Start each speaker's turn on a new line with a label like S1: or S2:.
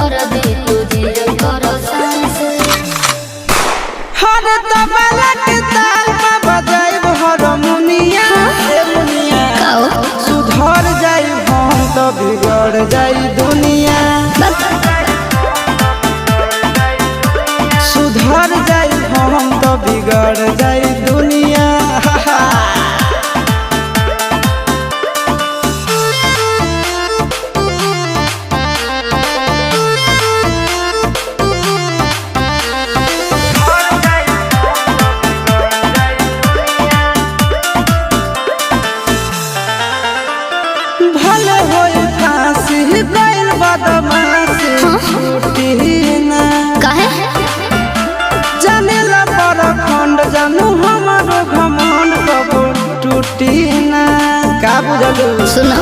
S1: कर दे तुझे करो सांस
S2: हर तबला के ताल में बजाइब हारमोनिया ए मुनिया सुधर जाई हम तो बिगड़ जाई दुनिया सुधर जाई हम तो बिगड़ जाई दुनिया भले होई फांसी गइल बदमाशी छूटी ना
S1: काहे
S2: जानेला परखंड जानू हमारो घमंड कबो टूटी ना का बुझलू
S1: सुना